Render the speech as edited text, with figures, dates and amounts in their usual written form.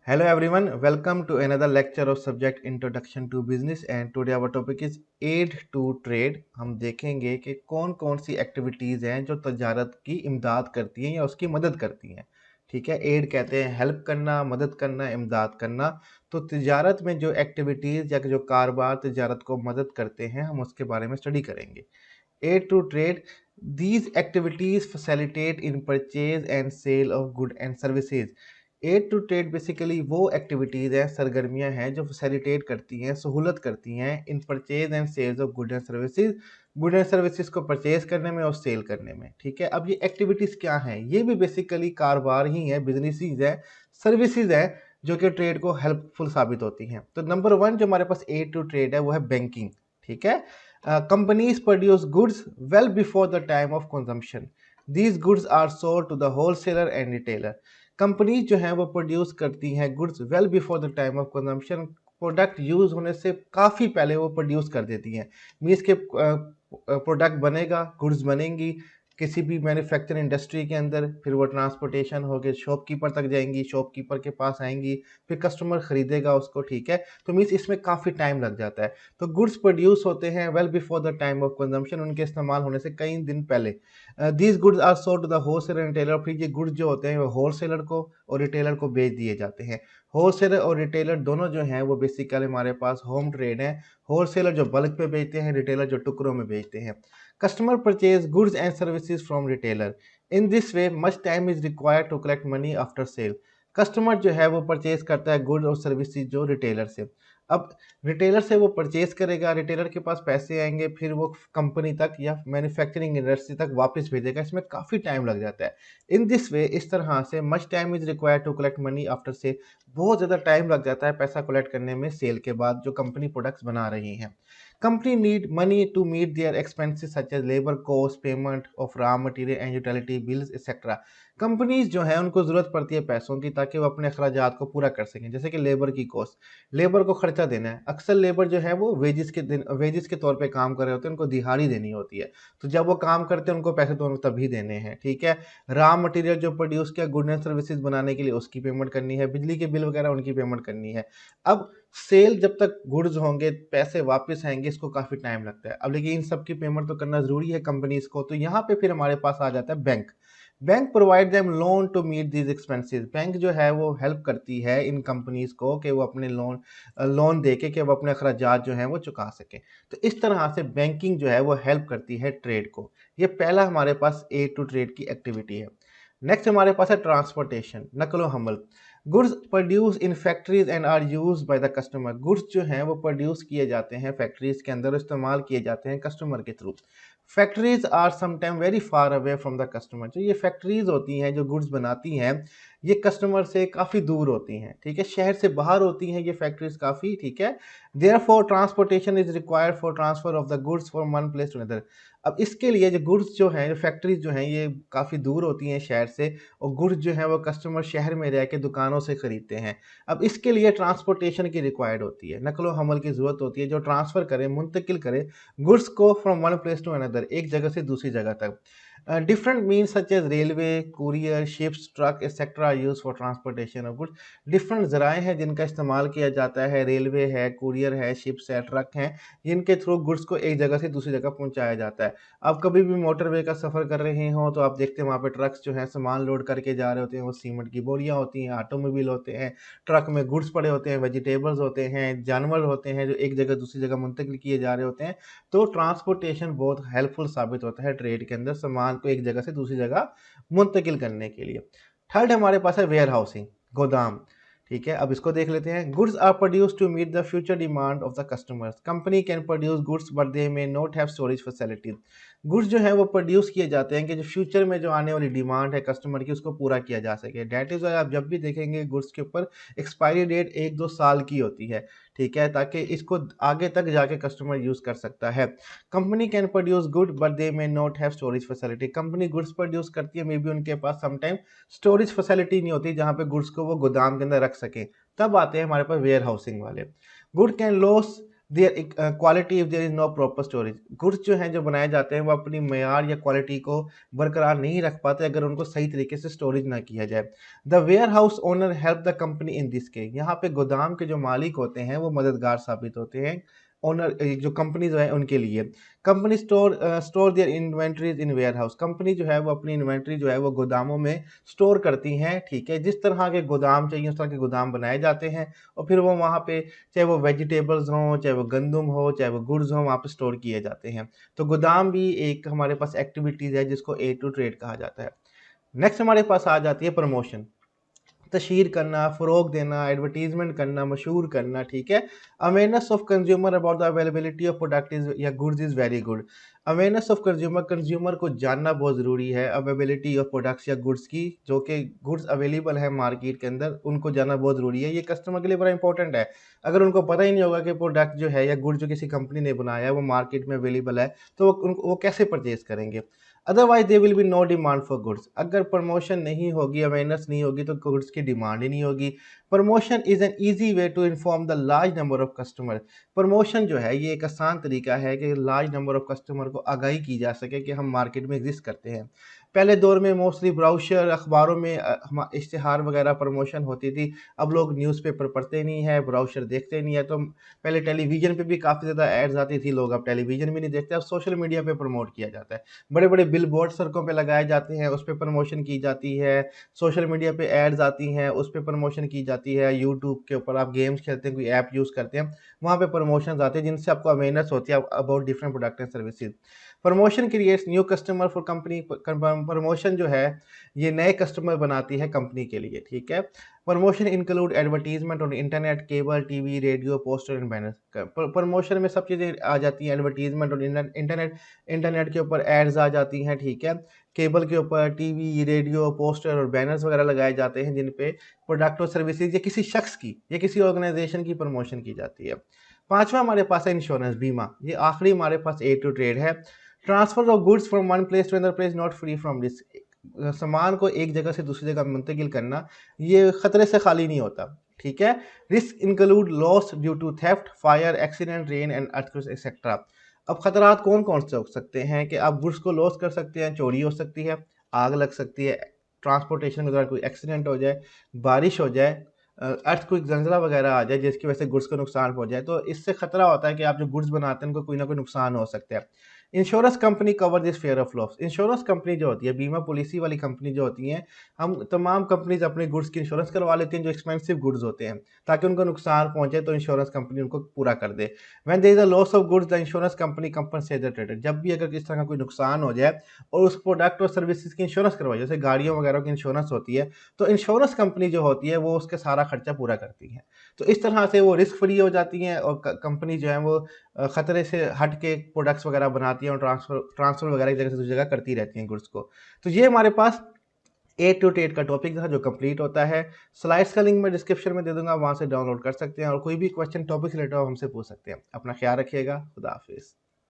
Hello everyone, welcome to another lecture of subject Introduction to Business and today our topic is Aid to Trade। हम देखेंगे कि कौन कौन सी activities हैं जो तजारत की इमदाद करती हैं या उसकी मदद करती हैं। ठीक है, एड कहते हैं हेल्प करना, मदद करना, इमदाद करना। तो तजारत में जो एक्टिविटीज़ या जो कारोबार तजारत को मदद करते हैं हम उसके बारे में स्टडी करेंगे। Aid to trade, these activities facilitate in purchase and sale of good and services। Aid to trade basically वो एक्टिविटीज़ हैं, सरगर्मियां हैं जो फैसिलिटेट करती हैं, सहूलत करती हैं in purchase and sales of good and services, good and services को परचेज करने में और सेल करने में। ठीक है, अब ये एक्टिविटीज़ क्या हैं? ये भी बेसिकली कारोबार ही है, बिजनेसेस है, सर्विसेज है जो कि ट्रेड को हेल्पफुल साबित होती हैं। तो नंबर वन जो हमारे पास एड टू ट्रेड है वो है बैंकिंग। ठीक है, companies produce goods well before the time of consumption। These goods are sold to the wholesaler and retailer। Companies जो हैं वो प्रोड्यूस करती हैं goods well before the time of consumption. Product use होने से काफ़ी पहले वो प्रोड्यूस कर देती हैं। मीन्स के प्रोडक्ट बनेगा, गुड्स बनेंगी किसी भी मैन्युफैक्चरिंग इंडस्ट्री के अंदर, फिर वो ट्रांसपोर्टेशन होके शॉपकीपर तक जाएंगी, शॉपकीपर के पास आएंगी, फिर कस्टमर खरीदेगा उसको। ठीक है, तो मीन्स इसमें काफ़ी टाइम लग जाता है। तो गुड्स प्रोड्यूस होते हैं well before the time of consumption, उनके इस्तेमाल होने से कई दिन पहले। These goods are sold to the wholesaler and retailer. फिर ये गुड्स जो होते हैं वो होलसेलर को और रिटेलर को बेच दिए जाते हैं। होलसेलर और रिटेलर दोनों जो हैं वो बेसिकली हमारे पास होम ट्रेड है। होलसेलर जो बल्क पे बेचते हैं, रिटेलर जो टुकड़ों में बेचते हैं। Customer purchase goods and services from retailer. In this way much time is required to collect money after sale. Customer जो है वो परचेज करता है गुड और सर्विसेज जो रिटेलर से। अब रिटेलर से वो परचेज करेगा, रिटेलर के पास पैसे आएंगे, फिर वो कंपनी तक या मैन्युफैक्चरिंग इंडस्ट्री तक वापस भेजेगा। इसमें काफ़ी टाइम लग जाता है। इन दिस वे, इस तरह से much time is required to collect money after sale. बहुत ज़्यादा टाइम लग जाता है पैसा कलेक्ट करने में सेल के बाद जो कंपनी प्रोडक्ट्स बना रही हैं। Company need money to meet their expenses such as labour cost, payment of raw material and utility bills etcetera. Companies जो है उनको ज़रूरत पड़ती है पैसों की ताकि वो अपने अखराजात को पूरा कर सकें। जैसे कि लेबर की कॉस्ट, लेबर को खर्चा देना है। अक्सर लेबर जो है वो वेजिस के तौर पे काम कर रहे होते हैं, उनको दिहाड़ी देनी होती है। तो जब वो काम करते हैं उनको पैसे तो उनको तभी देने हैं। ठीक है, रॉ मटेरियल जो प्रोड्यूस किया गुड एंड सर्विसेज बनाने के लिए उसकी पेमेंट करनी है, बिजली के बिल वगैरह उनकी पेमेंट करनी है। अब सेल जब तक गुड्स होंगे, पैसे वापस आएंगे, इसको काफ़ी टाइम लगता है। अब लेकिन इन सब की पेमेंट तो करना ज़रूरी है कंपनीज को। तो यहाँ पे फिर हमारे पास आ जाता है bank. Bank provide them loan to meet these expenses. Bank जो है वो हेल्प करती है इन कंपनीज को कि वो अपने लोन दे के कि वो अपने अखराजात जो हैं वो चुका सकें। तो इस तरह से बैंकिंग जो है वो हेल्प करती है ट्रेड को। ये पहला हमारे पास ए टू ट्रेड की एक्टिविटी है। नेक्स्ट हमारे पास है ट्रांसपोर्टेशन, नकलो हमल। Goods produce in factories and are use by the customer. Goods जो हैं वो प्रोड्यूस किए जाते हैं फैक्ट्रीज के अंदर, इस्तेमाल किए जाते हैं कस्टमर के थ्रू। Factories are sometime very far away from the customer. जो ये फैक्ट्रीज होती हैं जो गुड्स बनाती हैं, ये कस्टमर से काफ़ी दूर होती हैं। ठीक है, शहर से बाहर होती हैं ये फैक्ट्रीज काफ़ी। ठीक है, therefore transportation is required for transfer of the goods from one place to another. अब इसके लिए जो गुड्स जो हैं, जो फैक्ट्रीज जो हैं, ये काफ़ी दूर होती हैं शहर से, और गुड्स जो हैं वो कस्टमर शहर में रह के दुकानों से ख़रीदते हैं। अब इसके लिए ट्रांसपोर्टेशन की रिक्वायर्ड होती है, नकलो हमल की ज़रूरत होती है जो ट्रांसफ़र करे, मुंतकिल करे गुड्स को from one place to another, एक जगह से दूसरी जगह तक। Different means such as railway, courier, ships, truck etcetera use for transportation of goods. Different ज़राए हैं जिनका इस्तेमाल किया जाता है, रेलवे है, कुरियर है, शिप्स है, ट्रक हैं, जिनके थ्रू गुड्स को एक जगह से दूसरी जगह पहुंचाया जाता है। आप कभी भी मोटरवे का सफ़र कर रहे हो तो आप देखते हैं वहाँ पे ट्रक्स जो हैं सामान लोड करके जा रहे होते हैं। वो सीमेंट की बोरियाँ होती हैं, ऑटोमोबाइल होते हैं, ट्रक में गुड्स पड़े होते हैं, वेजिटेबल्स होते हैं, जानवर होते हैं जो एक जगह दूसरी जगह मुंतकिल किए जा रहे होते हैं। तो ट्रांसपोर्टेशन बहुत हेल्पफुल साबित होता है ट्रेड के अंदर, सामान को एक जगह से दूसरी जगह मुंतकिल करने के लिए। थर्ड हमारे पास है वेयर हाउसिंग, गोदाम। ठीक है, अब इसको देख लेते हैं। Goods are produce to meet the future demand of the customers. Company can produce goods but they may not have storage facilities. Goods जो है वो प्रोड्यूस किए जाते हैं कि जो फ्यूचर में जो आने वाली डिमांड है कस्टमर की उसको पूरा किया जा सके। डेट इज वाई आप जब भी देखेंगे गुड्स के ऊपर एक्सपायरी डेट 1-2 साल की होती है। ठीक है, ताकि इसको आगे तक जाके कस्टमर यूज कर सकता है। Company can produce good but they may not have storage facility. Company goods produce करती है, मे बी उनके पास समटाइम स्टोरेज फैसिलिटी नहीं होती जहां पे गुड्स को वो गोदाम के अंदर रख सकें। तब आते हैं हमारे पास वेयर हाउसिंग वाले। Good can loss their quality if there is no proper storage. Goods जो हैं जो बनाए जाते हैं वो अपनी मेयार या क्वालिटी को बरकरार नहीं रख पाते अगर उनको सही तरीके से स्टोरेज ना किया जाए। The warehouse owner help the company in this case. यहाँ पे गोदाम के जो मालिक होते हैं वो मददगार साबित होते हैं ओनर जो कंपनी जो है उनके लिए। Company store their inventories in warehouse. Company जो है वो अपनी इन्वेंट्री जो है वो गोदामों में स्टोर करती हैं, ठीक है। जिस तरह के गोदाम चाहिए उस तरह के गोदाम बनाए जाते हैं और फिर वो वहाँ पे चाहे वो वेजिटेबल्स हों, चाहे वो गंदम हो, चाहे वो गुड्स हों, वहाँ पे स्टोर किए जाते हैं। तो गोदाम भी एक हमारे पास एक्टिविटीज़ है जिसको ए टू ट्रेड कहा जाता है। नेक्स्ट हमारे पास आ जाती है प्रमोशन। तशहीर करना, फ़रोग देना, एडवर्टीजमेंट करना, मशहूर करना, ठीक है। Awareness of consumer about the availability of product is या goods is very good. Awareness of consumer, consumer को जानना बहुत ज़रूरी है अवेलेबिलिटी ऑफ प्रोडक्ट्स या गुड्स की, जो कि गुड्स अवेलेबल है मार्केट के अंदर उनको जानना बहुत ज़रूरी है। ये कस्टमर के लिए बड़ा इंपॉर्टेंट है। अगर उनको पता ही नहीं होगा कि प्रोडक्ट जो है या गुड्स जो किसी कंपनी ने बनाया है वो मार्केट में अवेलेबल है, तो वो कैसे परचेज करेंगे। Otherwise they will be no demand for goods. अगर प्रमोशन नहीं होगी, अवेयरनेस नहीं होगी, तो गुड्स की डिमांड ही नहीं होगी। Promotion is an easy way to inform the large number of customer. Promotion जो है ये एक आसान तरीका है कि लार्ज नंबर ऑफ कस्टमर को आगाही की जा सके कि हम मार्केट में एग्जिस्ट करते हैं। पहले दौर में मोस्टली ब्राउशर अखबारों में इश्तिहार वगैरह प्रमोशन होती थी। अब लोग न्यूज़पेपर पढ़ते नहीं है, ब्राउशर देखते नहीं है, तो पहले टेलीविज़न पे भी काफ़ी ज़्यादा एड्स आती थी, लोग अब टेलीविज़न भी नहीं देखते, अब सोशल मीडिया पे प्रमोट किया जाता है। बड़े बड़े बिल बोर्ड सड़कों पे लगाए जाते हैं, उस पर प्रमोशन की जाती है। सोशल मीडिया पे एड्स आती हैं, उस पर प्रमोशन की जाती है। यूट्यूब के ऊपर आप गेम्स खेलते हैं, कोई ऐप यूज़ करते हैं, वहाँ पे प्रमोशन आते हैं जिनसे आपको अवेयरनेस होती है about different product and services. Promotion creates new customer for company. Promotion जो है ये नए कस्टमर बनाती है कंपनी के लिए, ठीक है। Promotion include advertisement on internet, cable TV, radio, poster and banner. Promotion में सब चीज़ें आ जाती हैं। एडवर्टीजमेंट और इंटरनेट, इंटरनेट के ऊपर एड्स आ जाती हैं, ठीक है। केबल के ऊपर टीवी, रेडियो, पोस्टर और बैनर्स वगैरह लगाए जाते हैं जिन पे प्रोडक्ट और सर्विसेज या किसी शख्स की या किसी ऑर्गेनाइजेशन की प्रमोशन की जाती है। पांचवा हमारे पास है इंश्योरेंस, बीमा। ये आखिरी हमारे पास ए टू ट्रेड है। Transfer of goods from one place to another place not free from risk. सामान को एक जगह से दूसरी जगह मुंतकिल करना ये खतरे से खाली नहीं होता, ठीक है। Risk include loss due to theft, fire, accident, rain and earthquake etcetera. अब खतरात कौन कौन से हो सकते हैं कि आप गुड्स को लॉस कर सकते हैं, चोरी हो सकती है, आग लग सकती है, ट्रांसपोर्टेशन के दौरान कोई एक्सीडेंट हो जाए, बारिश हो जाए, अर्थक्वेक ज़लज़ला वगैरह आ जाए जिसकी वजह से गुड्स को नुकसान पहुंच जाए। तो इससे खतरा होता है कि आप जो गुड्स बनाते हैं उनको कोई ना कोई नुकसान हो सकता है। Insurance company cover this fair of loss. Insurance company जो होती है, बीमा पॉलिसी वाली कंपनी जो होती हैं, हम तमाम कंपनीज अपने गुड्स की इंश्योरेंस करवा लेती हैं जो एक्सपेंसिव गुड्स होते हैं, ताकि उनको नुकसान पहुंचे तो इंश्योरेंस कंपनी उनको पूरा कर दे। When there is a loss of goods the insurance company compensate the trader. जब भी अगर किस तरह का कोई नुकसान हो जाए और उस प्रोडक्ट और सर्विसेज की इंश्योरेंस करवाई, जैसे गाड़ियों वगैरह की इंश्योरेंस होती है, तो इंश्योरेंस कंपनी जो होती है वो उसके सारा खर्चा पूरा करती है। तो इस तरह से वो रिस्क फ्री हो जाती हैं और कंपनी जो है वो खतरे से हट के प्रोडक्ट्स वगैरह बनाती हैं और ट्रांसफर वगैरह एक जगह से दूसरी जगह करती रहती हैं गुड्स को। तो ये हमारे पास ए टू टेट का टॉपिक था जो कंप्लीट होता है। स्लाइड्स का लिंक मैं डिस्क्रिप्शन में दे दूंगा, वहां से डाउनलोड कर सकते हैं और कोई भी क्वेश्चन टॉपिक से रिलेटेड हो हमसे पूछ सकते हैं। अपना ख्याल रखिएगा। खुदा हाफिज।